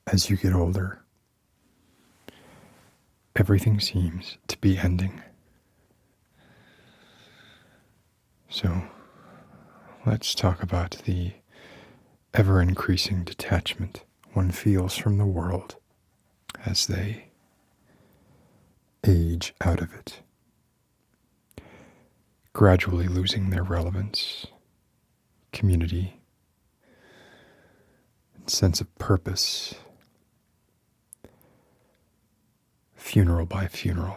As you get older, everything seems to be ending. So, let's talk about the ever-increasing detachment one feels from the world as they age out of it, gradually losing their relevance, community, and sense of purpose, funeral by funeral.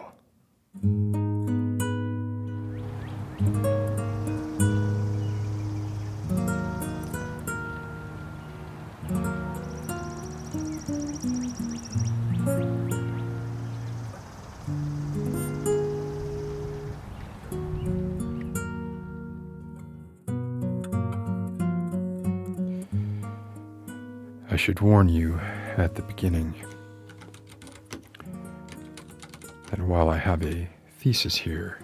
I should warn you at the beginning that while I have a thesis here,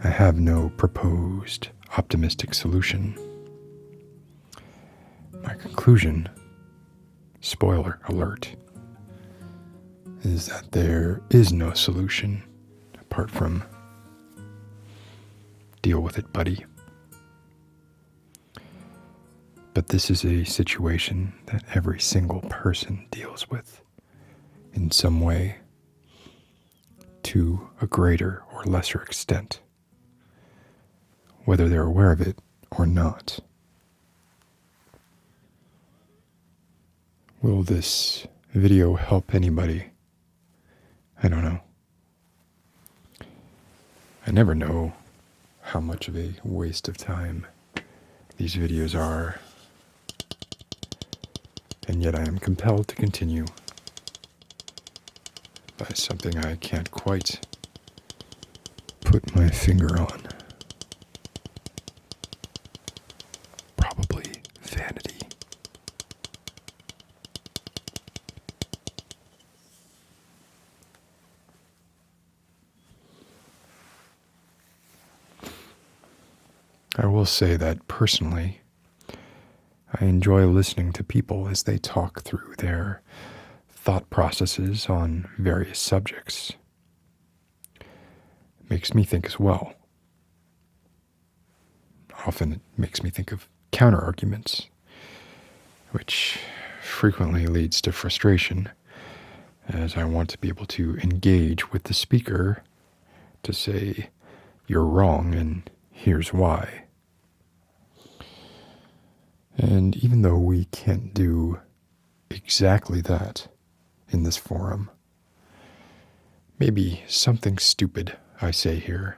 I have no proposed optimistic solution. My conclusion, spoiler alert, is that there is no solution apart from deal with it, buddy. But this is a situation that every single person deals with in some way, to a greater or lesser extent, whether they're aware of it or not. Will this video help anybody? I don't know. I never know how much of a waste of time these videos are, and yet I am compelled to continue by something I can't quite put my finger on. Probably vanity. I will say that personally, I enjoy listening to people as they talk through their thought processes on various subjects. It makes me think as well. Often it makes me think of counter-arguments, which frequently leads to frustration, as I want to be able to engage with the speaker to say, you're wrong and here's why. And even though we can't do exactly that in this forum, maybe something stupid I say here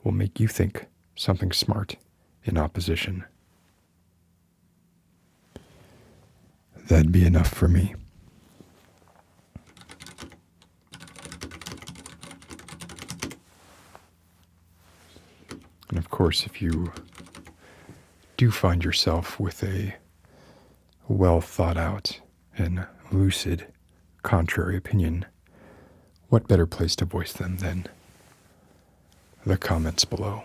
will make you think something smart in opposition. That'd be enough for me. And of course, if you do find yourself with a well thought out and lucid contrary opinion, what better place to voice them than the comments below?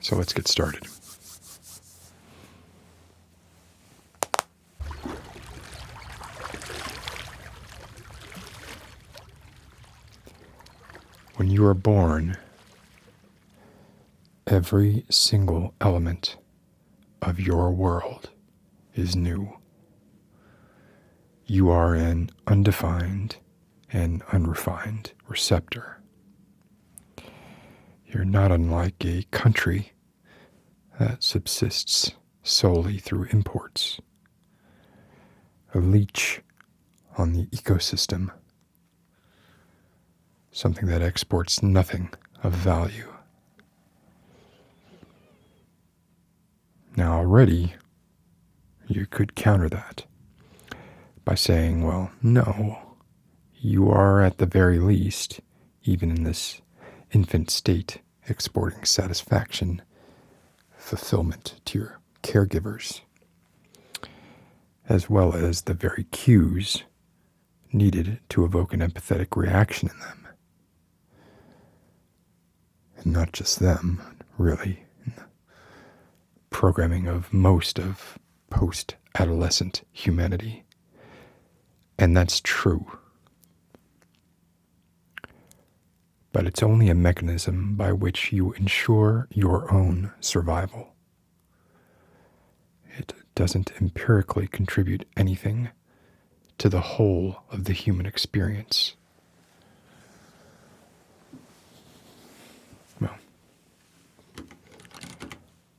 So let's get started. When you are born, every single element of your world is new. You are an undefined and unrefined receptor. You're not unlike a country that subsists solely through imports, a leech on the ecosystem, something that exports nothing of value. Now already, you could counter that by saying, well, no, you are at the very least, even in this infant state, exporting satisfaction, fulfillment to your caregivers, as well as the very cues needed to evoke an empathetic reaction in them. and not just them, really, in the programming of most of post-adolescent humanity. And that's true. But it's only a mechanism by which you ensure your own survival. It doesn't empirically contribute anything to the whole of the human experience. Well,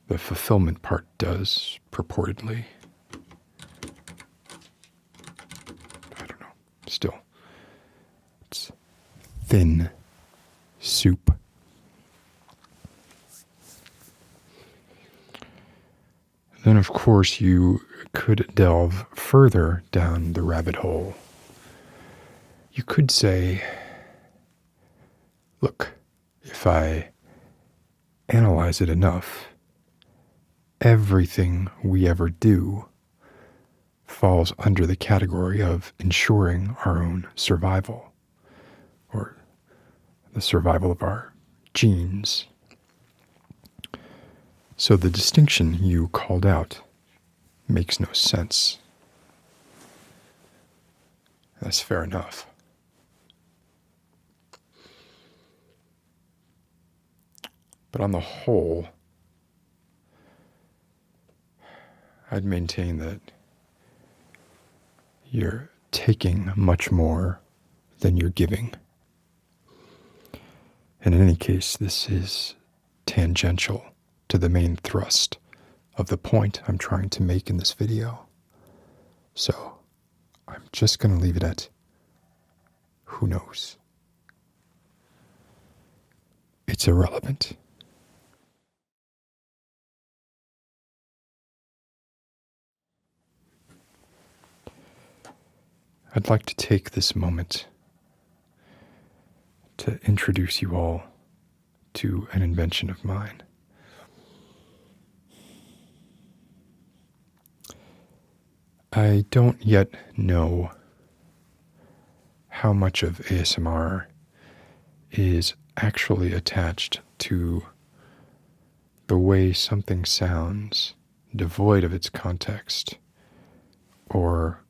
the fulfillment part does, purportedly. I don't know. Still, it's thin soup. Then, of course, you could delve further down the rabbit hole. You could say, look, if I analyze it enough, everything we ever do falls under the category of ensuring our own survival, or the survival of our genes. So the distinction you called out makes no sense. That's fair enough. But on the whole, I'd maintain that you're taking much more than you're giving. And in any case, this is tangential to the main thrust of the point I'm trying to make in this video. So I'm just going to leave it at who knows. It's irrelevant. I'd like to take this moment to introduce you all to an invention of mine. I don't yet know how much of ASMR is actually attached to the way something sounds devoid of its context, or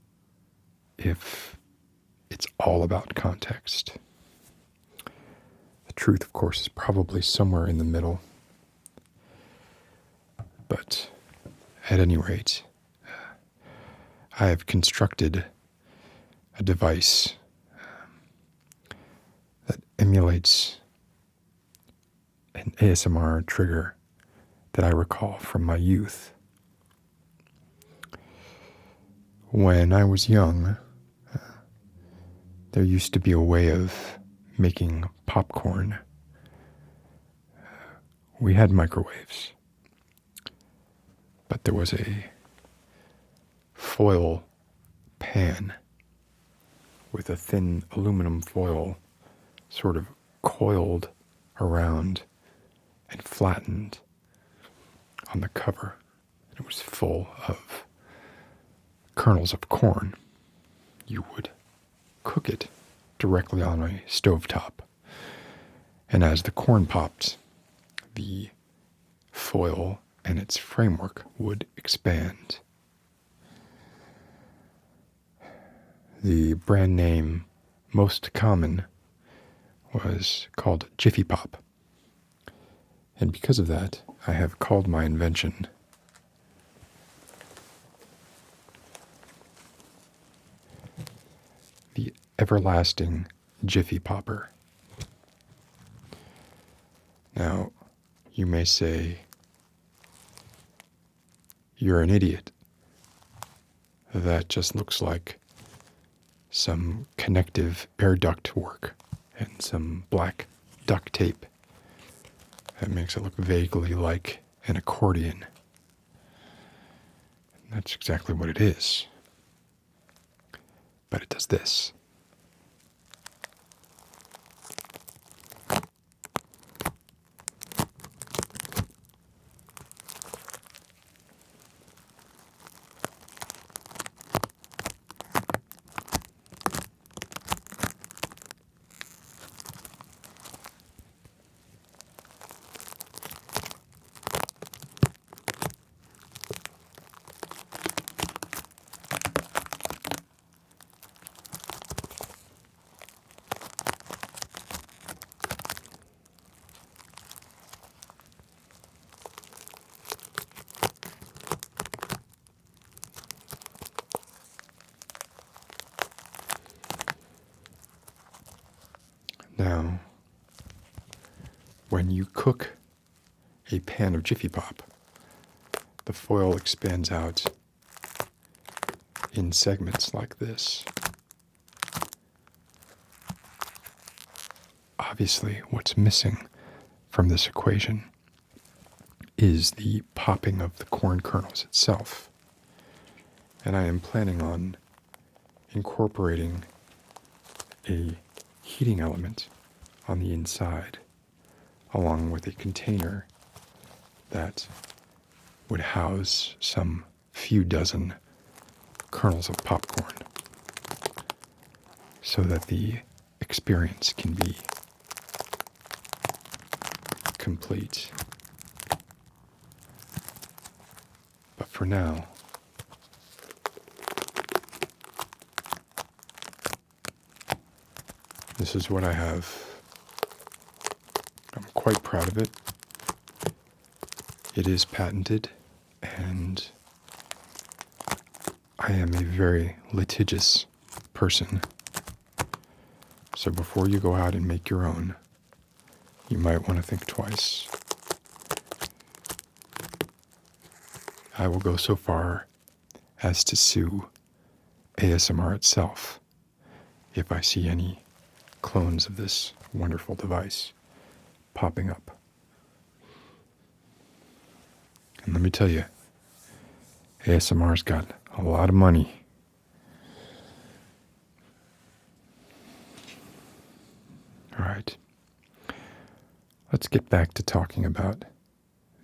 if it's all about context. The truth, of course, is probably somewhere in the middle. But at any rate, I have constructed a device that emulates an ASMR trigger that I recall from my youth. When I was young, there used to be a way of making popcorn. We had microwaves, but there was a foil pan with a thin aluminum foil sort of coiled around and flattened on the cover. It was full of kernels of corn. You would cook it directly on a stovetop. And as the corn popped, the foil and its framework would expand. The brand name most common was called Jiffy Pop. And because of that, I have called my invention the Everlasting Jiffypopper. Now, you may say, you're an idiot. That just looks like some connective air duct work and some black duct tape. That makes it look vaguely like an accordion. And that's exactly what it is. But it does this. when you cook a pan of Jiffy Pop, the foil expands out in segments like this. Obviously, what's missing from this equation is the popping of the corn kernels itself. And I am planning on incorporating a heating element on the inside, along with a container that would house some few dozen kernels of popcorn, so that the experience can be complete. But for now, this is what I have. I'm quite proud of it. It is patented, and I am a very litigious person. So before you go out and make your own, you might want to think twice. I will go so far as to sue ASMR itself if I see any clones of this wonderful device popping up. And let me tell you, ASMR's got a lot of money. All right. Let's get back to talking about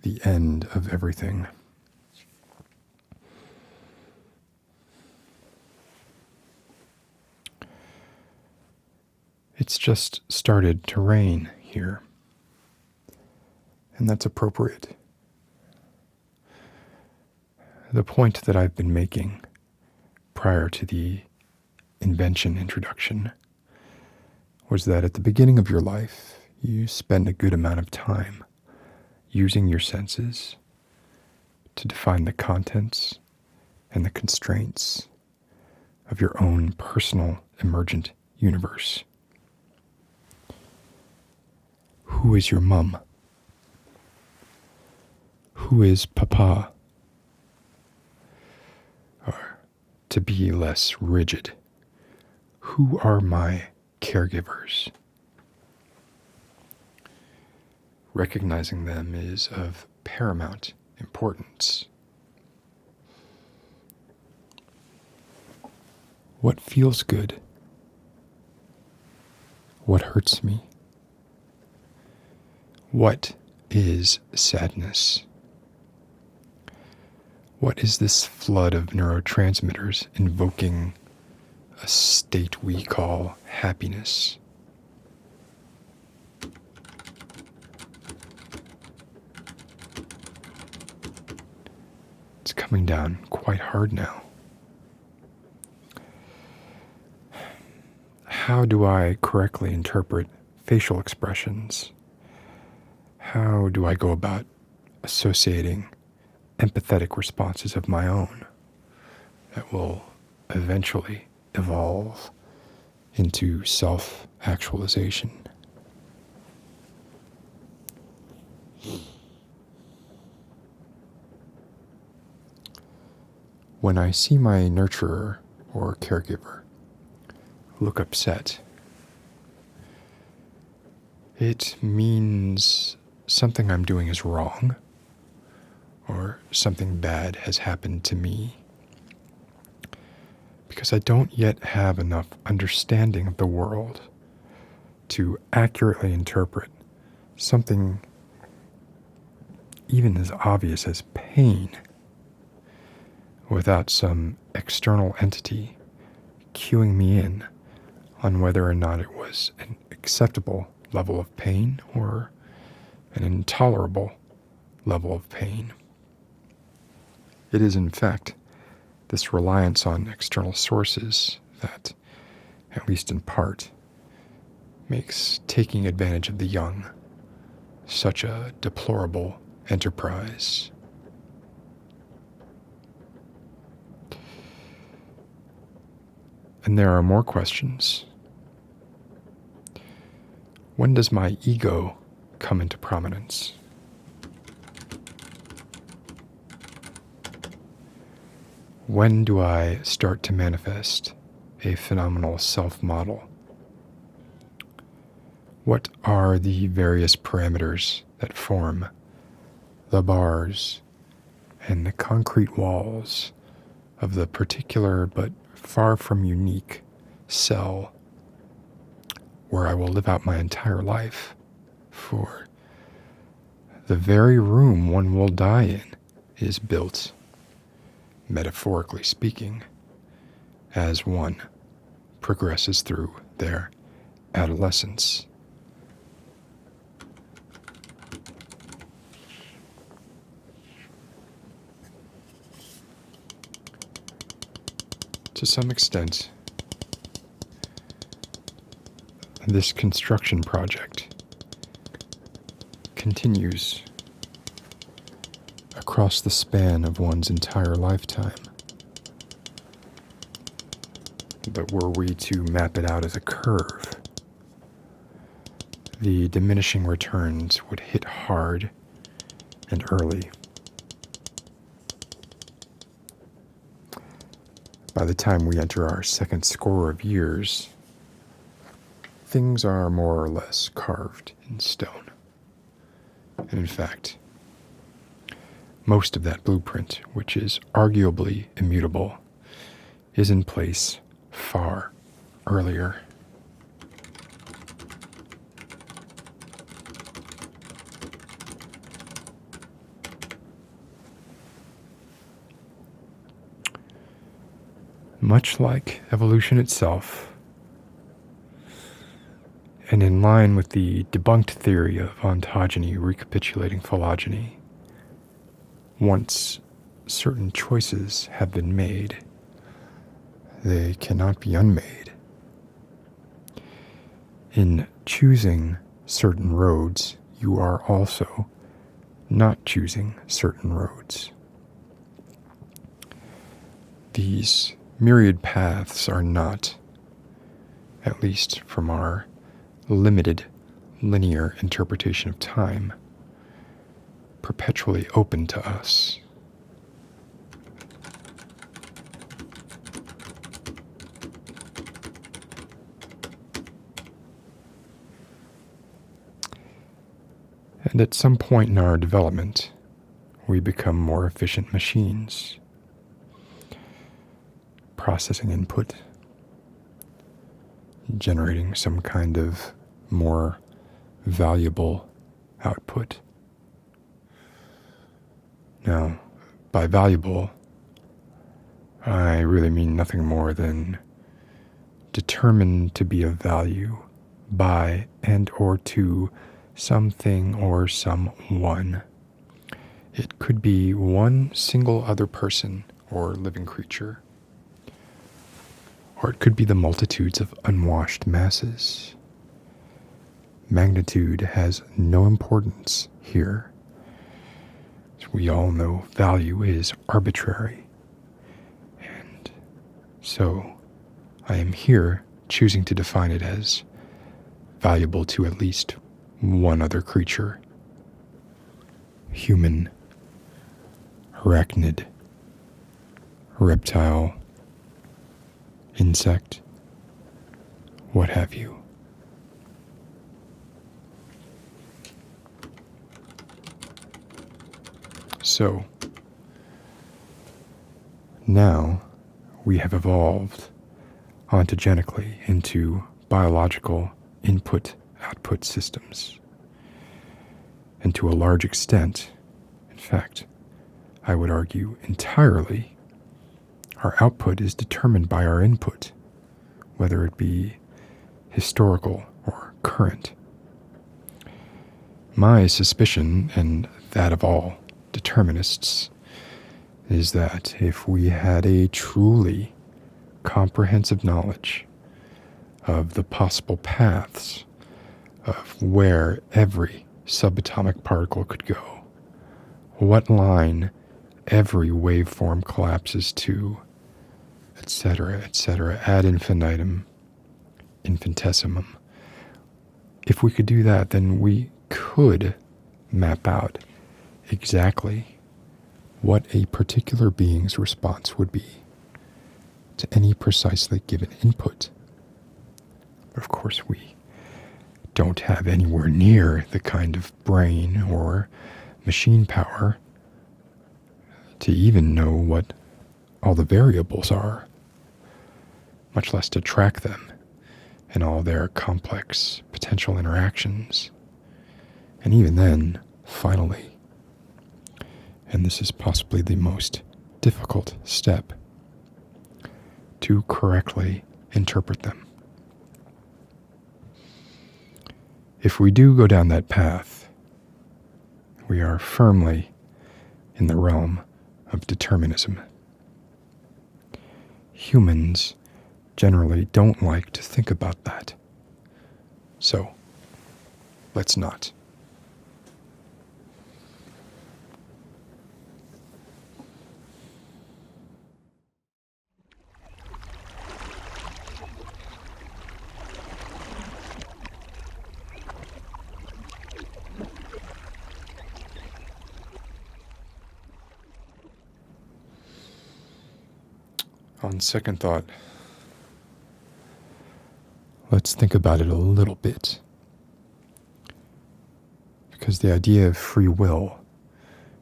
the end of everything. It's just started to rain here, and that's appropriate. The point that I've been making prior to the invention introduction was that at the beginning of your life, you spend a good amount of time using your senses to define the contents and the constraints of your own personal emergent universe. Who is your mum? Who is papa? Or, to be less rigid, who are my caregivers? Recognizing them is of paramount importance. What feels good? What hurts me? What is sadness? What is this flood of neurotransmitters invoking a state we call happiness? It's coming down quite hard now. How do I correctly interpret facial expressions? How do I go about associating empathetic responses of my own that will eventually evolve into self-actualization? When I see my nurturer or caregiver look upset, it means something I'm doing is wrong, or something bad has happened to me, because I don't yet have enough understanding of the world to accurately interpret something even as obvious as pain without some external entity cueing me in on whether or not it was an acceptable level of pain or an intolerable level of pain. It is, in fact, this reliance on external sources that, at least in part, makes taking advantage of the young such a deplorable enterprise. And there are more questions. When does my ego come into prominence. When do I start to manifest a phenomenal self-model? What are the various parameters that form the bars and the concrete walls of the particular but far from unique cell where I will live out my entire life? For the very room one will die in is built, metaphorically speaking, as one progresses through their adolescence. To some extent, this construction project continues across the span of one's entire lifetime. But were we to map it out as a curve, the diminishing returns would hit hard and early. By the time we enter our second score of years, things are more or less carved in stone. And in fact, most of that blueprint, which is arguably immutable, is in place far earlier. Much like evolution itself, and in line with the debunked theory of ontogeny recapitulating phylogeny, once certain choices have been made, they cannot be unmade. In choosing certain roads, you are also not choosing certain roads. These myriad paths are not, at least from our limited linear interpretation of time, perpetually open to us. And at some point in our development, we become more efficient machines, processing input, generating some kind of more valuable output. Now, by valuable, I really mean nothing more than determined to be of value by and or to something or someone. It could be one single other person or living creature, or it could be the multitudes of unwashed masses. Magnitude has no importance here. As we all know, value is arbitrary. And so I am here choosing to define it as valuable to at least one other creature. Human, arachnid, reptile, insect, what have you. So, now we have evolved ontogenically into biological input-output systems. And to a large extent, in fact, I would argue entirely, our output is determined by our input, whether it be historical or current. My suspicion, and that of all determinists, is that if we had a truly comprehensive knowledge of the possible paths of where every subatomic particle could go, what line every waveform collapses to, etc., ad infinitum, infinitesimum. If we could do that, then we could map out exactly what a particular being's response would be to any precisely given input. But of course, we don't have anywhere near the kind of brain or machine power to even know what all the variables are, much less to track them and all their complex potential interactions. And even then, finally, and this is possibly the most difficult step, to correctly interpret them. If we do go down that path, we are firmly in the realm of determinism. Humans generally don't like to think about that. So, let's not. On second thought, let's think about it a little bit. Because the idea of free will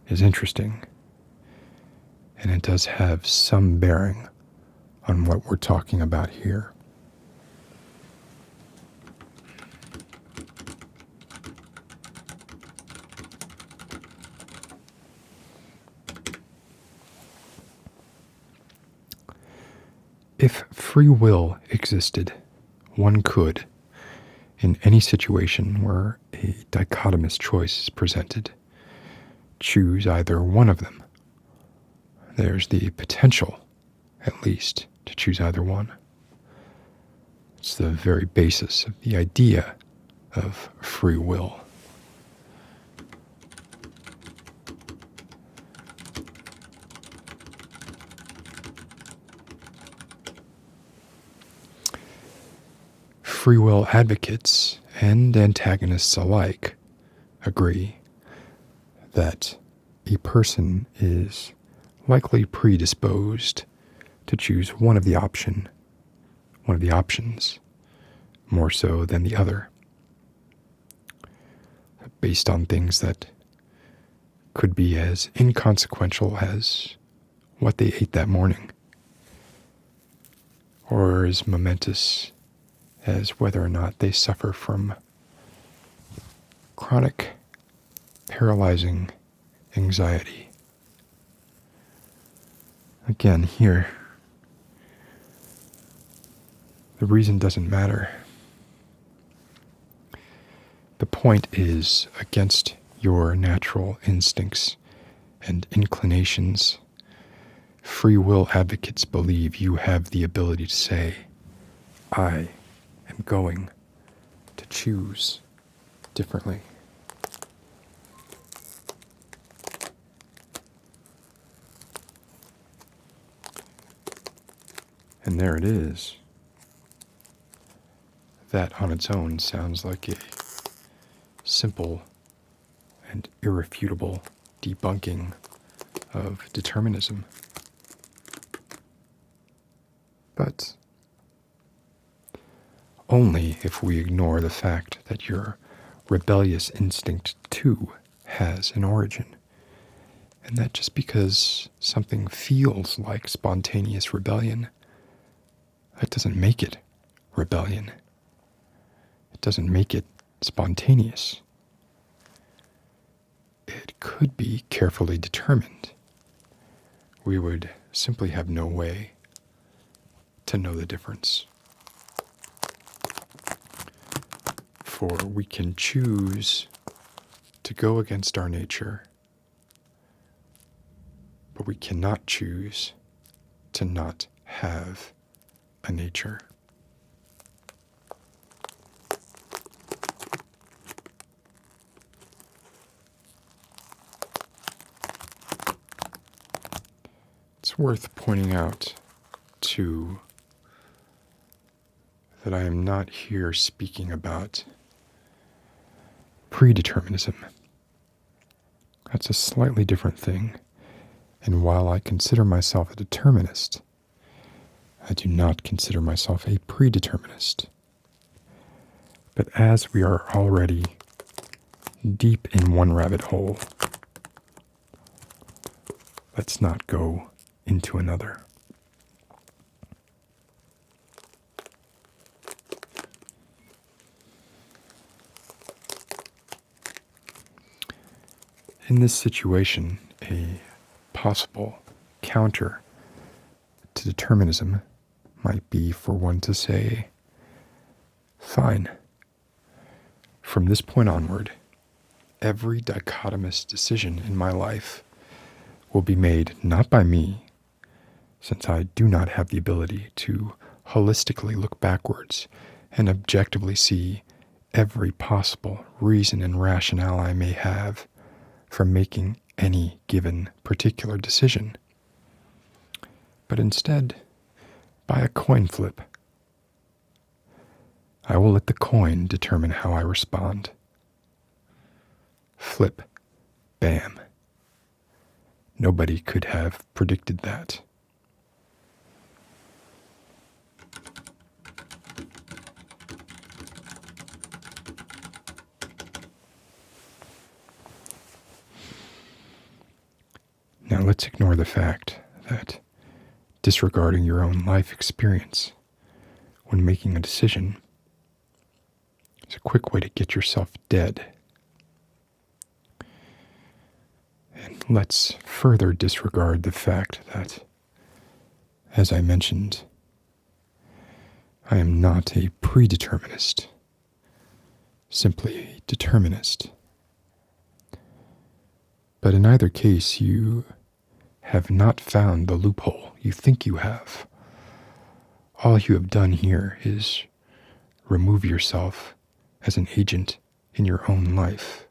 is interesting, and it does have some bearing on what we're talking about here. If free will existed, one could, in any situation where a dichotomous choice is presented, choose either one of them. There's the potential, at least, to choose either one. It's the very basis of the idea of free will. Free will advocates and antagonists alike agree that a person is likely predisposed to choose one of the options more so than the other, based on things that could be as inconsequential as what they ate that morning, or as momentous as whether or not they suffer from chronic, paralyzing anxiety. Again, here, the reason doesn't matter. The point is, against your natural instincts and inclinations, free will advocates believe you have the ability to say, I am going to choose differently. And there it is. That on its own sounds like a simple and irrefutable debunking of determinism. But only if we ignore the fact that your rebellious instinct too has an origin, and that just because something feels like spontaneous rebellion, that doesn't make it rebellion. It doesn't make it spontaneous. It could be carefully determined. We would simply have no way to know the difference. For we can choose to go against our nature, but we cannot choose to not have a nature. It's worth pointing out, too, that I am not here speaking about predeterminism. That's a slightly different thing, and while I consider myself a determinist, I do not consider myself a predeterminist. But as we are already deep in one rabbit hole, let's not go into another. In this situation, a possible counter to determinism might be for one to say, fine, from this point onward, every dichotomous decision in my life will be made not by me, since I do not have the ability to holistically look backwards and objectively see every possible reason and rationale I may have for making any given particular decision, but instead by a coin flip. I will let the coin determine how I respond. Flip, bam. Nobody could have predicted that. Now let's ignore the fact that disregarding your own life experience when making a decision is a quick way to get yourself dead. And let's further disregard the fact that, as I mentioned, I am not a predeterminist, simply a determinist. But in either case, you have not found the loophole you think you have. All you have done here is remove yourself as an agent in your own life.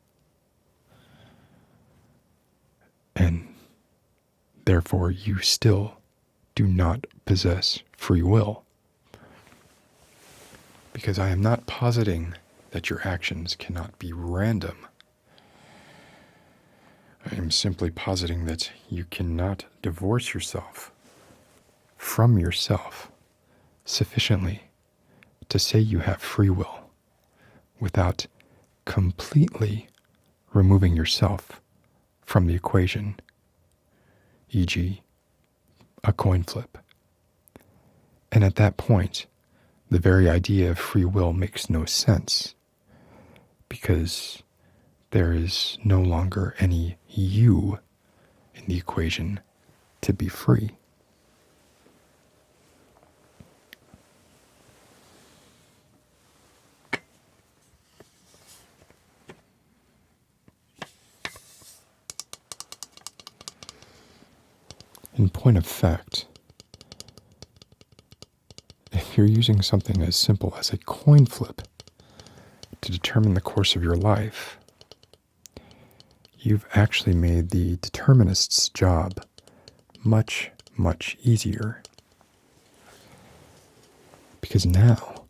And therefore, you still do not possess free will. Because I am not positing that your actions cannot be random. I am simply positing that you cannot divorce yourself from yourself sufficiently to say you have free will without completely removing yourself from the equation, e.g., a coin flip. And at that point, the very idea of free will makes no sense, because there is no longer any you in the equation to be free. In point of fact, if you're using something as simple as a coin flip to determine the course of your life, you've actually made the determinist's job much, much easier. Because now,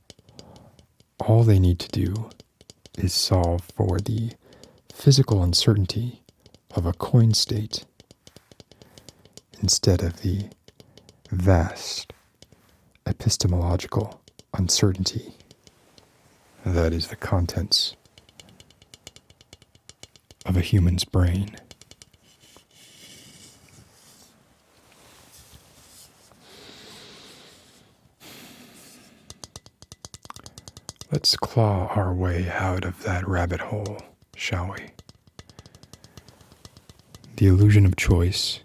all they need to do is solve for the physical uncertainty of a coin state instead of the vast epistemological uncertainty that is the contents of a human's brain. Let's claw our way out of that rabbit hole, shall we? The illusion of choice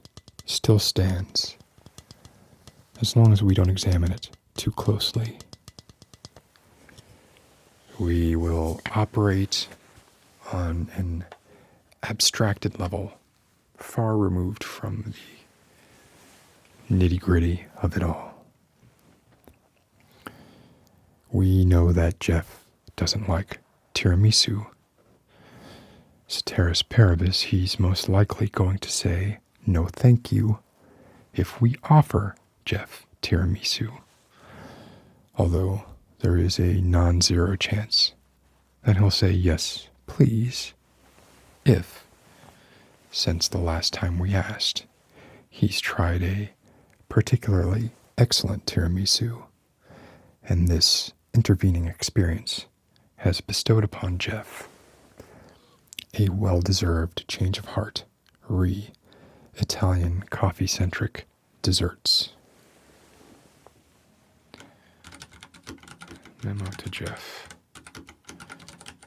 still stands, as long as we don't examine it too closely. We will operate on an abstracted level, far removed from the nitty-gritty of it all. We know that Jeff doesn't like tiramisu. Ceteris paribus, he's most likely going to say, "No thank you," if we offer Jeff tiramisu. Although there is a non-zero chance that he'll say, "Yes, please, if, since the last time we asked, he's tried a particularly excellent tiramisu, and this intervening experience has bestowed upon Jeff a well-deserved change of heart re Italian coffee-centric desserts. Memo to Jeff.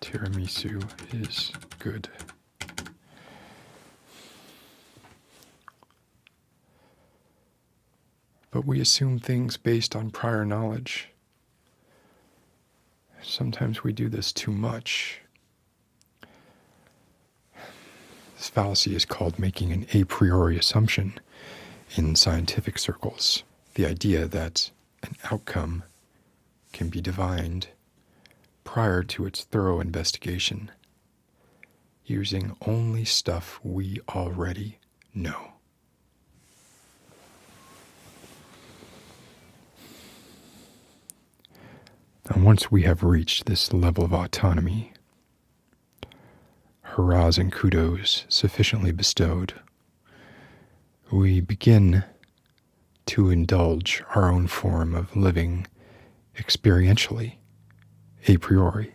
Tiramisu is good. But we assume things based on prior knowledge. Sometimes we do this too much. This fallacy is called making an a priori assumption in scientific circles. The idea that an outcome can be divined prior to its thorough investigation, using only stuff we already know. And once we have reached this level of autonomy, hurrahs and kudos sufficiently bestowed, we begin to indulge our own form of living experientially, a priori.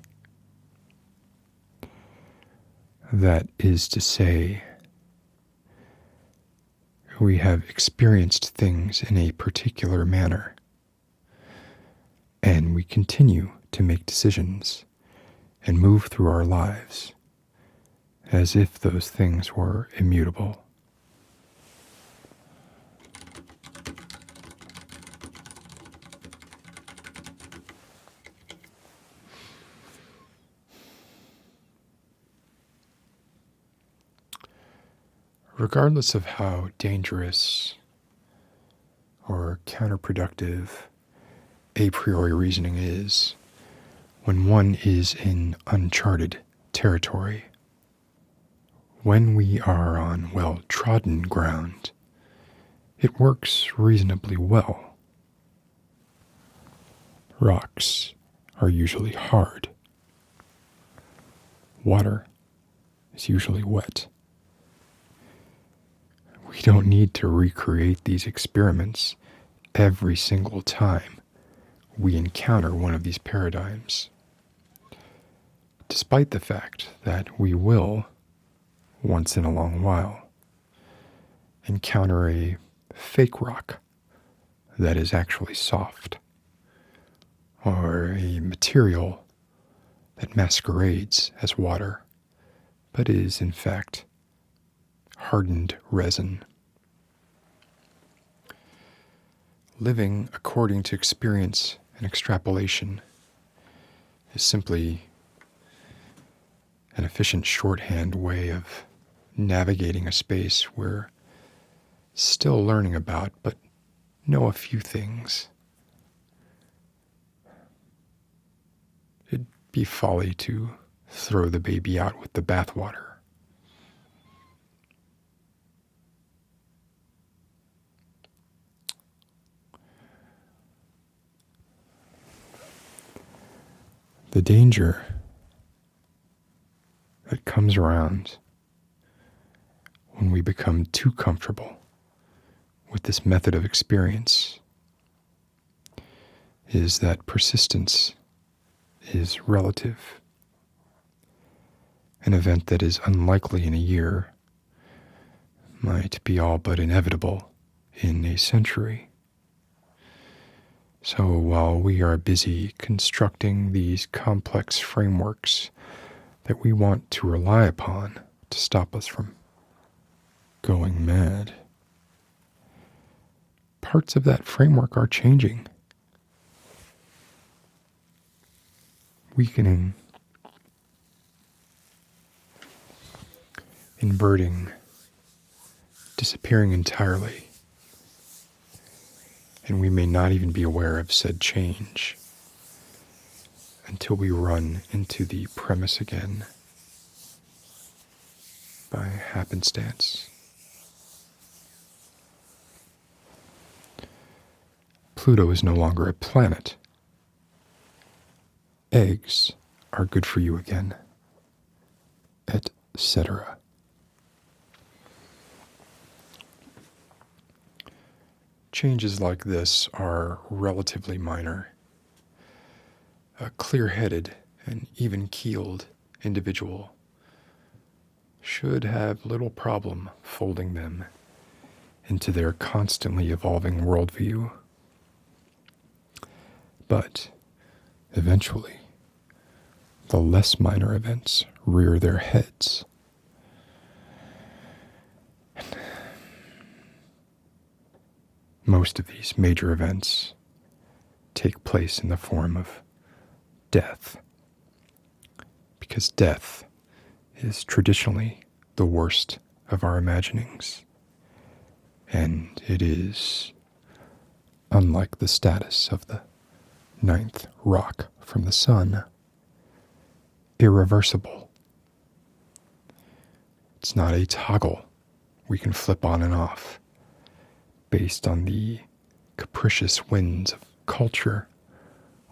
That is to say, we have experienced things in a particular manner, and we continue to make decisions and move through our lives as if those things were immutable. Regardless of how dangerous or counterproductive a priori reasoning is, when one is in uncharted territory, when we are on well-trodden ground, it works reasonably well. Rocks are usually hard. Water is usually wet. We don't need to recreate these experiments every single time we encounter one of these paradigms, despite the fact that we will, once in a long while, encounter a fake rock that is actually soft, or a material that masquerades as water, but is in fact hardened resin. Living according to experience and extrapolation is simply an efficient shorthand way of navigating a space we're still learning about, but know a few things. It'd be folly to throw the baby out with the bathwater. The danger that comes around when we become too comfortable with this method of experience is that persistence is relative. An event that is unlikely in a year might be all but inevitable in a century. So while we are busy constructing these complex frameworks that we want to rely upon to stop us from going mad, parts of that framework are changing, weakening, inverting, disappearing entirely. And we may not even be aware of said change until we run into the premise again by happenstance. Pluto is no longer a planet. Eggs are good for you again. etc. Changes like this are relatively minor. A clear-headed and even-keeled individual should have little problem folding them into their constantly evolving worldview. But eventually, the less minor events rear their heads. Most of these major events take place in the form of death, because death is traditionally the worst of our imaginings, and it is, unlike the status of the ninth rock from the sun, irreversible. It's not a toggle we can flip on and off based on the capricious winds of culture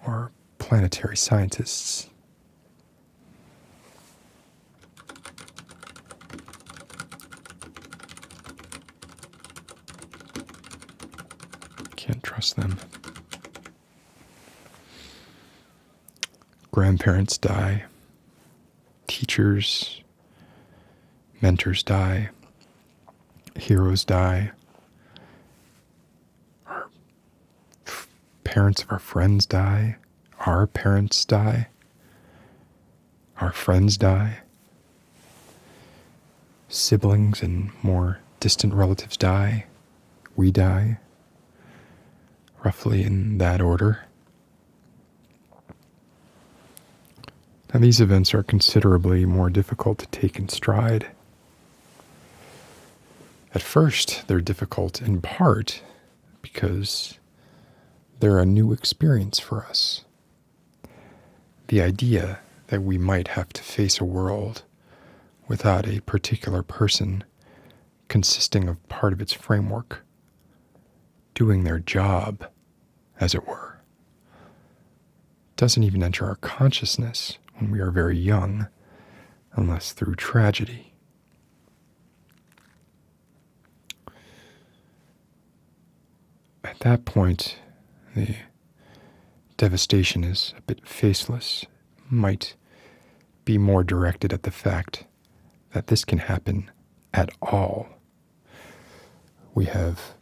or planetary scientists. Can't trust them. Grandparents die. Teachers, mentors die. Heroes die. Our parents of our friends die. Our parents die. Our friends die. Siblings and more distant relatives die. We die. Roughly in that order. Now, these events are considerably more difficult to take in stride. At first, they're difficult in part because they're a new experience for us. The idea that we might have to face a world without a particular person consisting of part of its framework doing their job, as it were, doesn't even enter our consciousness when we are very young, unless through tragedy. At that point, the devastation is a bit faceless, might be more directed at the fact that this can happen at all. We have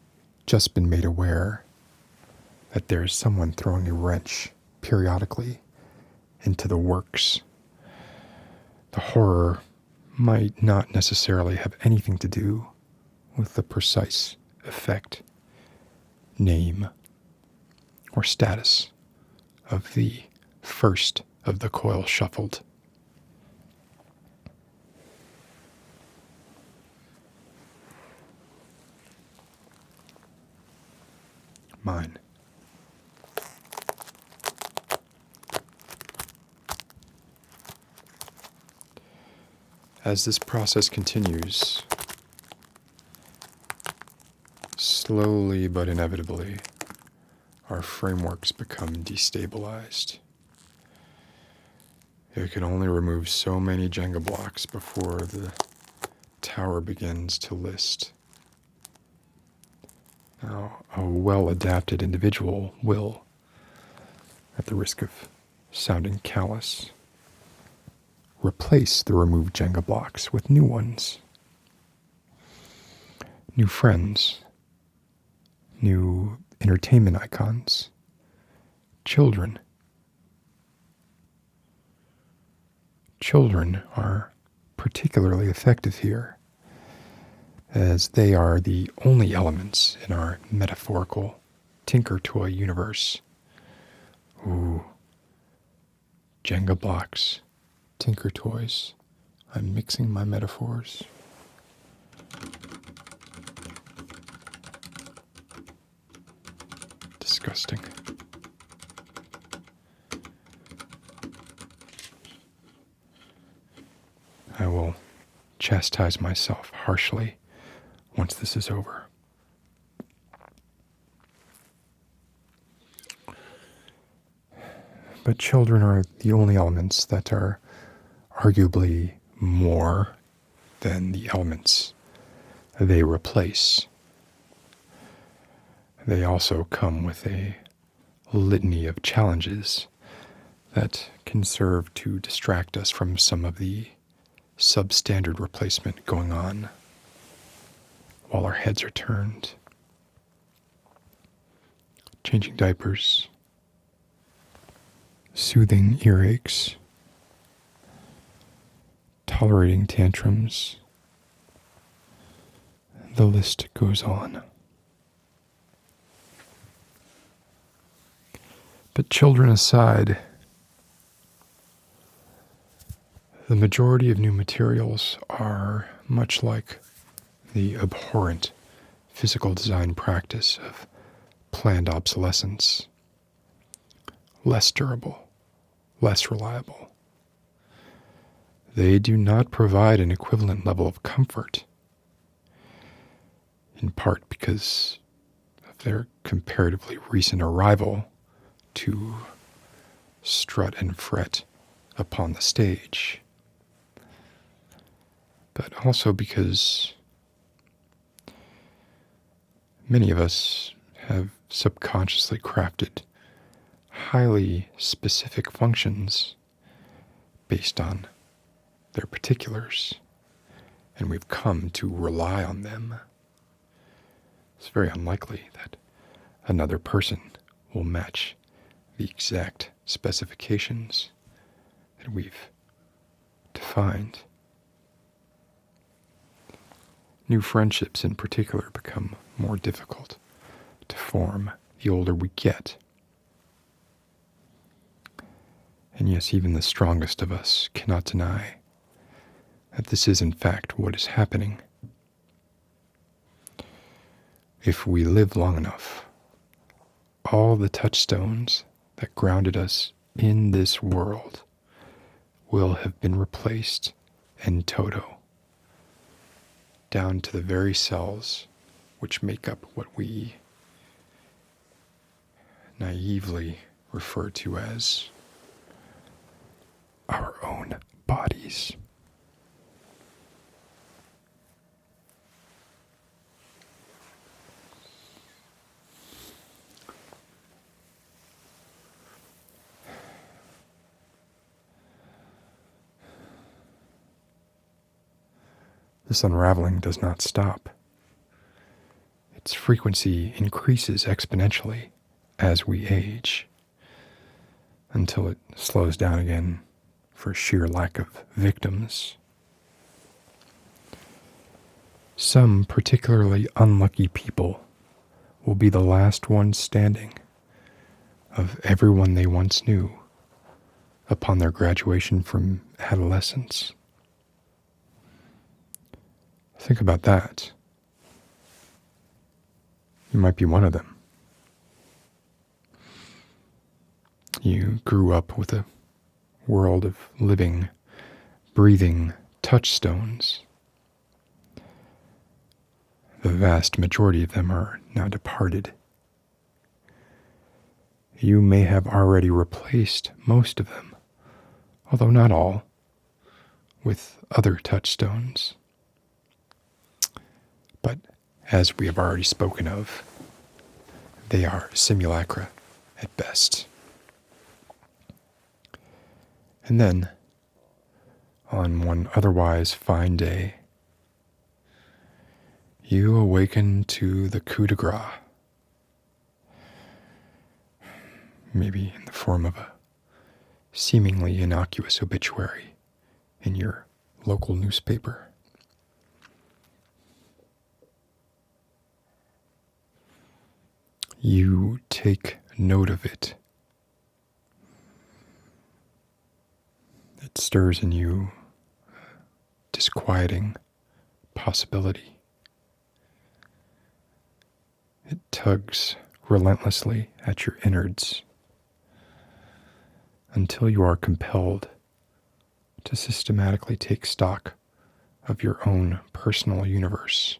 just been made aware that there is someone throwing a wrench periodically into the works. The horror might not necessarily have anything to do with the precise effect, name, or status of the first of the coil shuffled. Mine. As this process continues, slowly but inevitably, our frameworks become destabilized. It can only remove so many Jenga blocks before the tower begins to list. Now, a well-adapted individual will, at the risk of sounding callous, replace the removed Jenga blocks with new ones. New friends, new entertainment icons, children. Children are particularly effective here, as they are the only elements in our metaphorical Tinker Toy universe. Ooh, Jenga blocks, Tinker Toys. I'm mixing my metaphors. Disgusting. I will chastise myself harshly once this is over. But children are the only elements that are arguably more than the elements they replace. They also come with a litany of challenges that can serve to distract us from some of the substandard replacement going on while our heads are turned. Changing diapers, soothing earaches, tolerating tantrums. The list goes on. But children aside, the majority of new materials are much like the abhorrent physical design practice of planned obsolescence. Less durable, less reliable. They do not provide an equivalent level of comfort, in part because of their comparatively recent arrival to strut and fret upon the stage, but also because many of us have subconsciously crafted highly specific functions based on their particulars, and we've come to rely on them. It's very unlikely that another person will match the exact specifications that we've defined. New friendships in particular become more difficult to form the older we get. And yes, even the strongest of us cannot deny that this is in fact what is happening. If we live long enough, all the touchstones that grounded us in this world will have been replaced in toto, down to the very cells which make up what we naively refer to as our own bodies. This unraveling does not stop. Its frequency increases exponentially as we age, until it slows down again for sheer lack of victims. Some particularly unlucky people will be the last ones standing of everyone they once knew upon their graduation from adolescence. Think about that. You might be one of them. You grew up with a world of living, breathing touchstones. The vast majority of them are now departed. You may have already replaced most of them, although not all, with other touchstones. But as we have already spoken of, they are simulacra at best. And then, on one otherwise fine day, you awaken to the coup de grace, maybe in the form of a seemingly innocuous obituary in your local newspaper. You take note of it. It stirs in you disquieting possibility. It tugs relentlessly at your innards until you are compelled to systematically take stock of your own personal universe.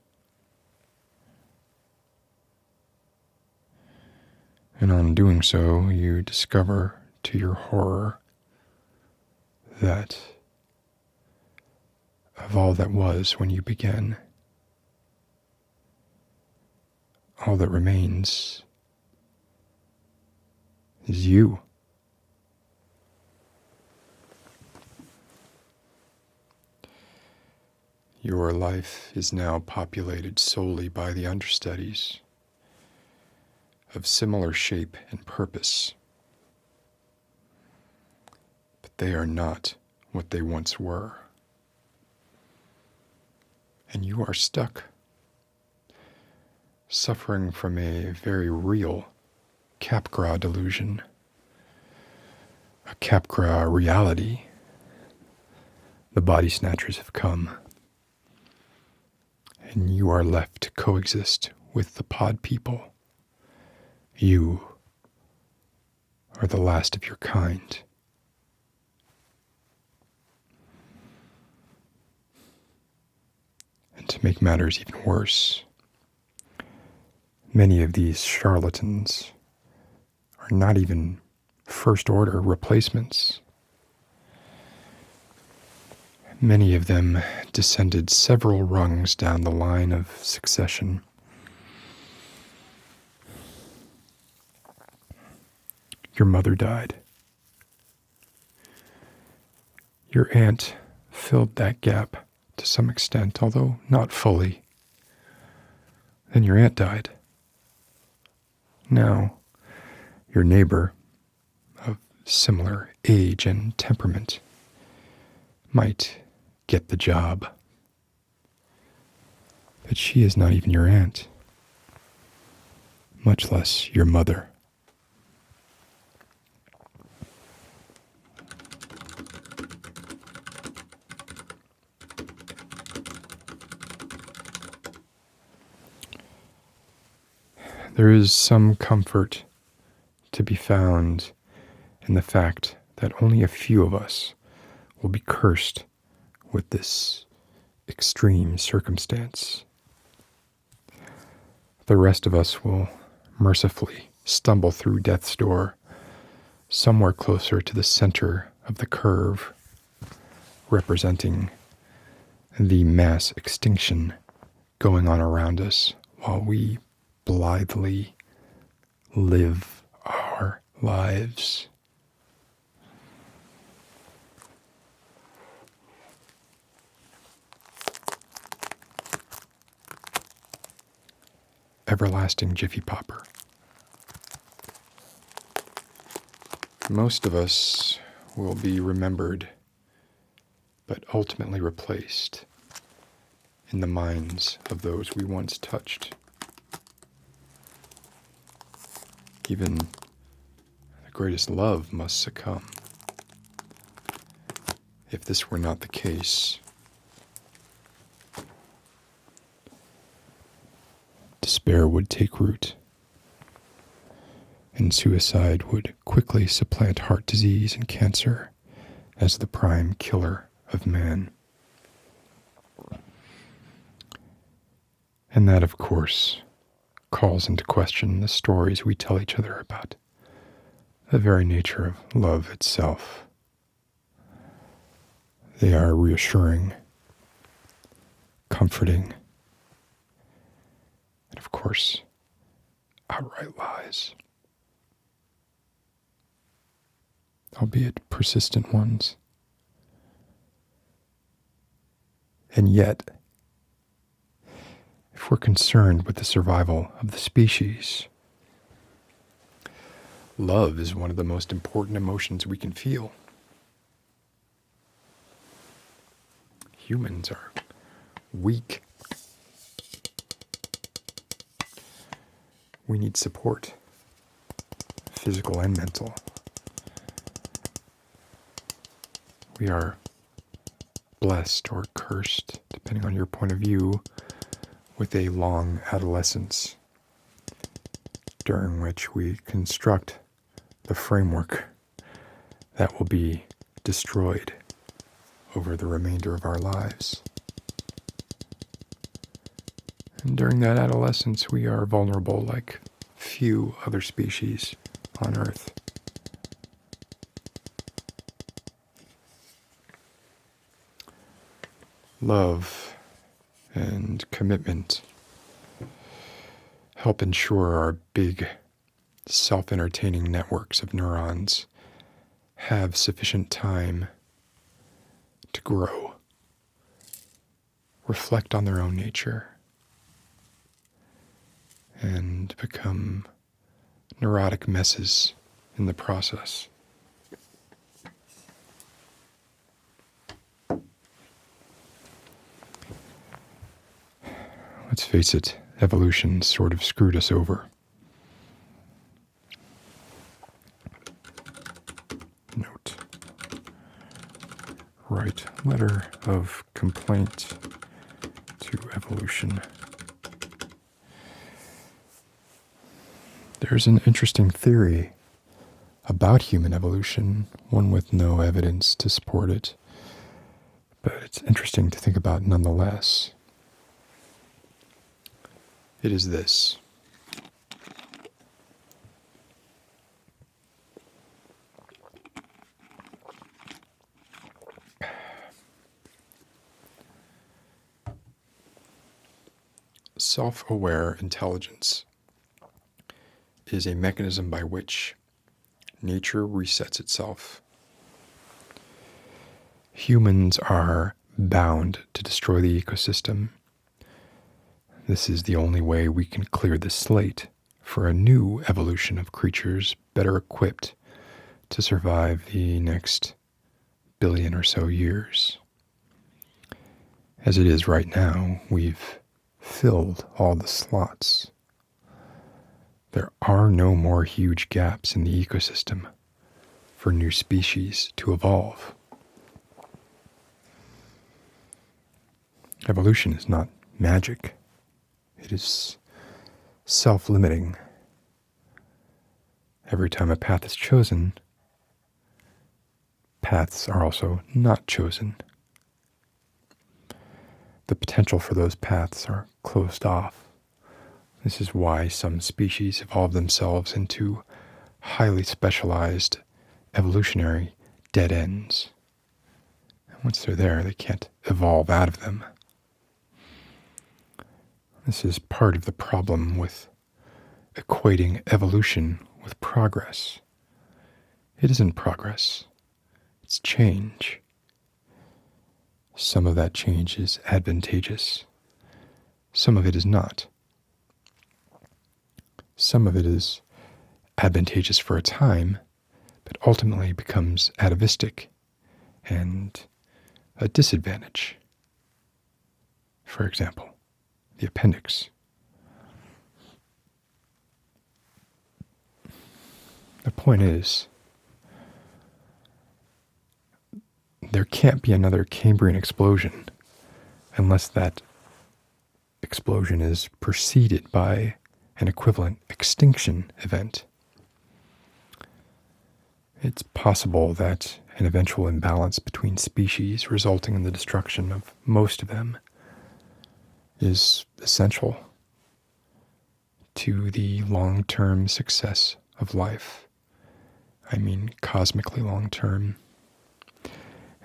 And on doing so, you discover to your horror that of all that was when you began. All that remains is you. Your life is now populated solely by the understudies of similar shape and purpose, but they are not what they once were. And you are stuck, suffering from a very real Capgras delusion, a Capgras reality. The body snatchers have come, and you are left to coexist with the pod people. You are the last of your kind. And to make matters even worse, many of these charlatans are not even first-order replacements. Many of them descended several rungs down the line of succession. Your mother died. Your aunt filled that gap to some extent, although not fully. Then your aunt died. Now, your neighbor, of similar age and temperament, might get the job. But she is not even your aunt, much less your mother. There is some comfort to be found in the fact that only a few of us will be cursed with this extreme circumstance. The rest of us will mercifully stumble through death's door somewhere closer to the center of the curve, representing the mass extinction going on around us while we blithely live our lives. Everlasting Jiffypopper. Most of us will be remembered, but ultimately replaced in the minds of those we once touched. Even the greatest love must succumb. If this were not the case, despair would take root, and suicide would quickly supplant heart disease and cancer as the prime killer of man. And that, of course, calls into question the stories we tell each other about the very nature of love itself. They are reassuring, comforting, and of course, outright lies, albeit persistent ones. And yet, if we're concerned with the survival of the species, love is one of the most important emotions we can feel. Humans are weak. We need support, physical and mental. We are blessed or cursed, depending on your point of view, with a long adolescence during which we construct the framework that will be destroyed over the remainder of our lives. And during that adolescence, we are vulnerable like few other species on Earth. love and commitment help ensure our big self-entertaining networks of neurons have sufficient time to grow, reflect on their own nature, and become neurotic messes in the process. Let's face it, evolution sort of screwed us over. Note. Write letter of complaint to evolution. There's an interesting theory about human evolution, one with no evidence to support it, but it's interesting to think about nonetheless. It is this. Self-aware intelligence is a mechanism by which nature resets itself. Humans are bound to destroy the ecosystem. This is the only way we can clear the slate for a new evolution of creatures better equipped to survive the next billion or so years. As it is right now, we've filled all the slots. There are no more huge gaps in the ecosystem for new species to evolve. Evolution is not magic. It is self-limiting. Every time a path is chosen, paths are also not chosen. The potential for those paths are closed off. This is why some species evolve themselves into highly specialized evolutionary dead ends. And once they're there, they can't evolve out of them. This is part of the problem with equating evolution with progress. It isn't progress. It's change. Some of that change is advantageous. Some of it is not. Some of it is advantageous for a time, but ultimately becomes atavistic and a disadvantage. For example, the appendix. The point is, there can't be another Cambrian explosion unless that explosion is preceded by an equivalent extinction event. It's possible that an eventual imbalance between species resulting in the destruction of most of them is essential to the long-term success of life. I mean, cosmically long-term.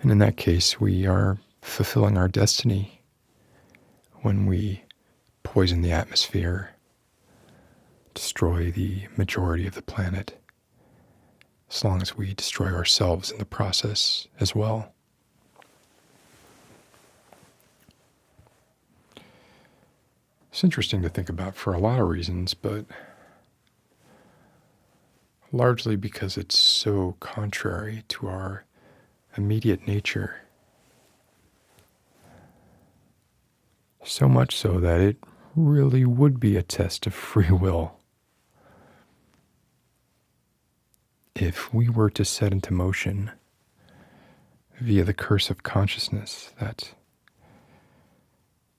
And in that case, we are fulfilling our destiny when we poison the atmosphere, destroy the majority of the planet, as long as we destroy ourselves in the process as well. It's interesting to think about for a lot of reasons, but largely because it's so contrary to our immediate nature. So much so that it really would be a test of free will. If we were to set into motion, via the curse of consciousness, that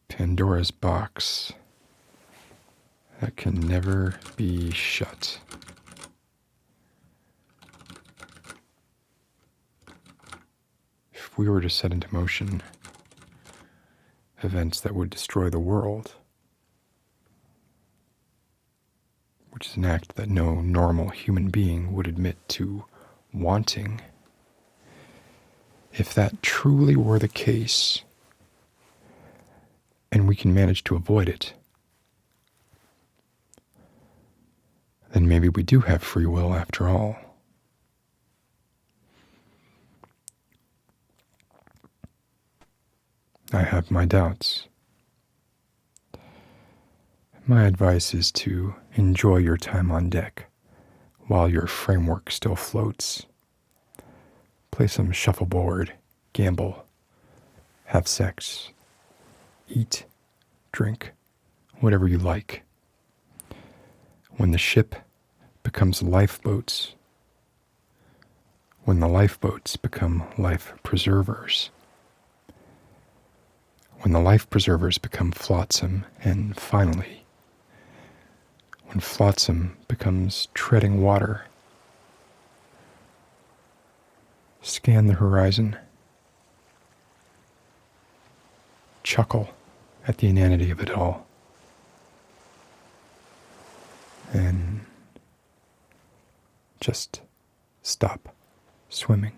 Pandora's box that can never be shut. If we were to set into motion events that would destroy the world, which is an act that no normal human being would admit to wanting, if that truly were the case, and we can manage to avoid it, then maybe we do have free will after all. I have my doubts. My advice is to enjoy your time on deck while your framework still floats. Play some shuffleboard, gamble, have sex, eat, drink, whatever you like. When the ship becomes lifeboats, when the lifeboats become life preservers, when the life preservers become flotsam, and finally, when flotsam becomes treading water, scan the horizon, chuckle at the inanity of it all, and just stop swimming.